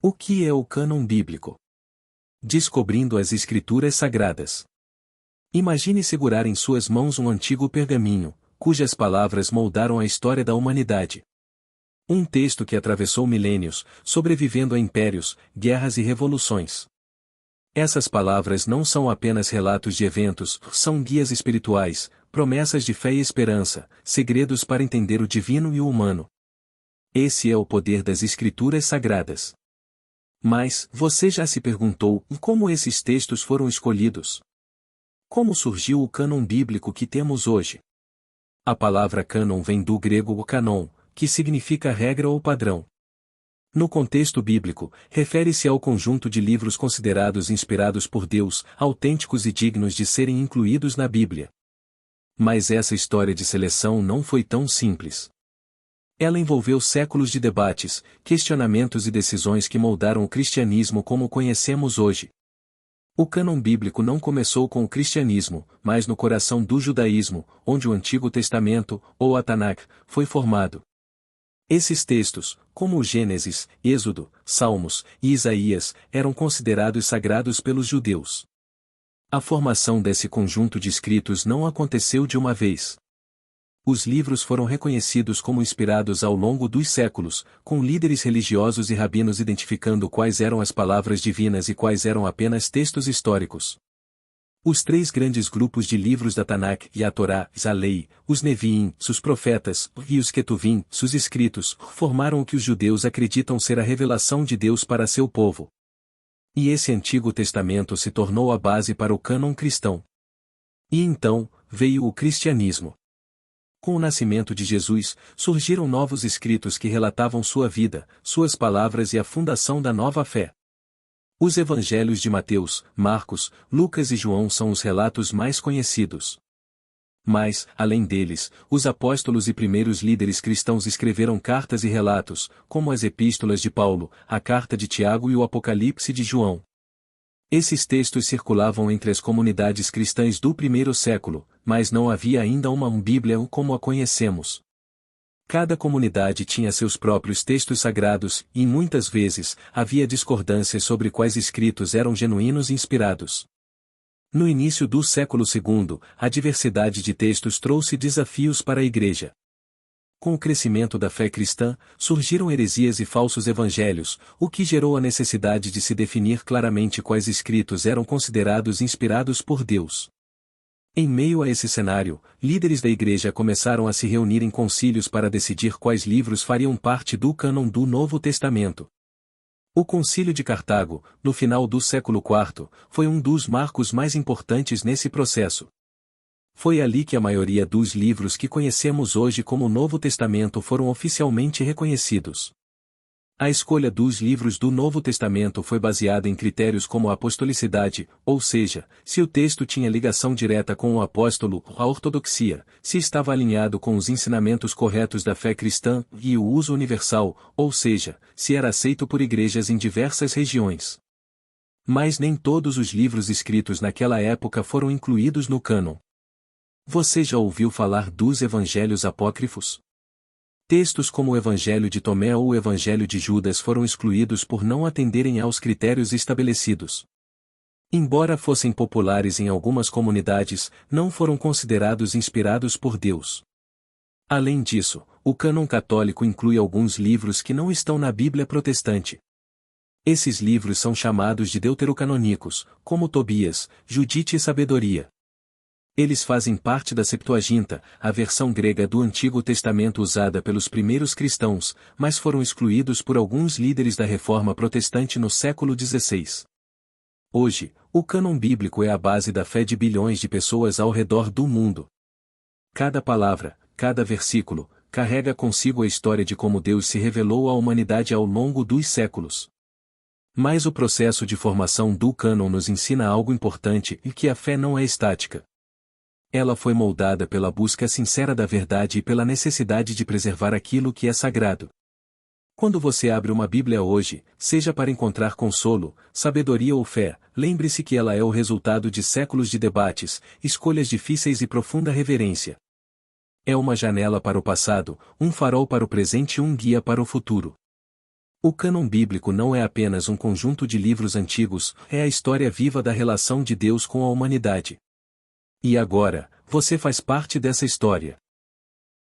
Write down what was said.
O que é o cânon bíblico? Descobrindo as Escrituras Sagradas. Imagine segurar em suas mãos um antigo pergaminho, cujas palavras moldaram a história da humanidade. Um texto que atravessou milênios, sobrevivendo a impérios, guerras e revoluções. Essas palavras não são apenas relatos de eventos, são guias espirituais, promessas de fé e esperança, segredos para entender o divino e o humano. Esse é o poder das Escrituras Sagradas. Mas, você já se perguntou como esses textos foram escolhidos? Como surgiu o cânon bíblico que temos hoje? A palavra cânon vem do grego canon, que significa regra ou padrão. No contexto bíblico, refere-se ao conjunto de livros considerados inspirados por Deus, autênticos e dignos de serem incluídos na Bíblia. Mas essa história de seleção não foi tão simples. Ela envolveu séculos de debates, questionamentos e decisões que moldaram o cristianismo como o conhecemos hoje. O cânon bíblico não começou com o cristianismo, mas no coração do judaísmo, onde o Antigo Testamento, ou a Tanakh, foi formado. Esses textos, como o Gênesis, Êxodo, Salmos e Isaías, eram considerados sagrados pelos judeus. A formação desse conjunto de escritos não aconteceu de uma vez. Os livros foram reconhecidos como inspirados ao longo dos séculos, com líderes religiosos e rabinos identificando quais eram as palavras divinas e quais eram apenas textos históricos. Os três grandes grupos de livros da Tanakh e a Torá, a Lei, os Neviim, os profetas, e os Ketuvim, os escritos, formaram o que os judeus acreditam ser a revelação de Deus para seu povo. E esse Antigo Testamento se tornou a base para o cânon cristão. E então, veio o cristianismo. Com o nascimento de Jesus, surgiram novos escritos que relatavam sua vida, suas palavras e a fundação da nova fé. Os evangelhos de Mateus, Marcos, Lucas e João são os relatos mais conhecidos. Mas, além deles, os apóstolos e primeiros líderes cristãos escreveram cartas e relatos, como as epístolas de Paulo, a carta de Tiago e o Apocalipse de João. Esses textos circulavam entre as comunidades cristãs do primeiro século, mas não havia ainda uma Bíblia como a conhecemos. Cada comunidade tinha seus próprios textos sagrados, e muitas vezes, havia discordâncias sobre quais escritos eram genuínos e inspirados. No início do século II, a diversidade de textos trouxe desafios para a Igreja. Com o crescimento da fé cristã, surgiram heresias e falsos evangelhos, o que gerou a necessidade de se definir claramente quais escritos eram considerados inspirados por Deus. Em meio a esse cenário, líderes da Igreja começaram a se reunir em concílios para decidir quais livros fariam parte do cânon do Novo Testamento. O Concílio de Cartago, no final do século IV, foi um dos marcos mais importantes nesse processo. Foi ali que a maioria dos livros que conhecemos hoje como Novo Testamento foram oficialmente reconhecidos. A escolha dos livros do Novo Testamento foi baseada em critérios como a apostolicidade, ou seja, se o texto tinha ligação direta com o apóstolo, a ortodoxia, se estava alinhado com os ensinamentos corretos da fé cristã, e o uso universal, ou seja, se era aceito por igrejas em diversas regiões. Mas nem todos os livros escritos naquela época foram incluídos no cânon. Você já ouviu falar dos evangelhos apócrifos? Textos como o Evangelho de Tomé ou o Evangelho de Judas foram excluídos por não atenderem aos critérios estabelecidos. Embora fossem populares em algumas comunidades, não foram considerados inspirados por Deus. Além disso, o cânon católico inclui alguns livros que não estão na Bíblia protestante. Esses livros são chamados de deuterocanônicos, como Tobias, Judite e Sabedoria. Eles fazem parte da Septuaginta, a versão grega do Antigo Testamento usada pelos primeiros cristãos, mas foram excluídos por alguns líderes da Reforma Protestante no século XVI. Hoje, o cânon bíblico é a base da fé de bilhões de pessoas ao redor do mundo. Cada palavra, cada versículo, carrega consigo a história de como Deus se revelou à humanidade ao longo dos séculos. Mas o processo de formação do cânon nos ensina algo importante e que a fé não é estática. Ela foi moldada pela busca sincera da verdade e pela necessidade de preservar aquilo que é sagrado. Quando você abre uma Bíblia hoje, seja para encontrar consolo, sabedoria ou fé, lembre-se que ela é o resultado de séculos de debates, escolhas difíceis e profunda reverência. É uma janela para o passado, um farol para o presente e um guia para o futuro. O cânon bíblico não é apenas um conjunto de livros antigos, é a história viva da relação de Deus com a humanidade. E agora, você faz parte dessa história.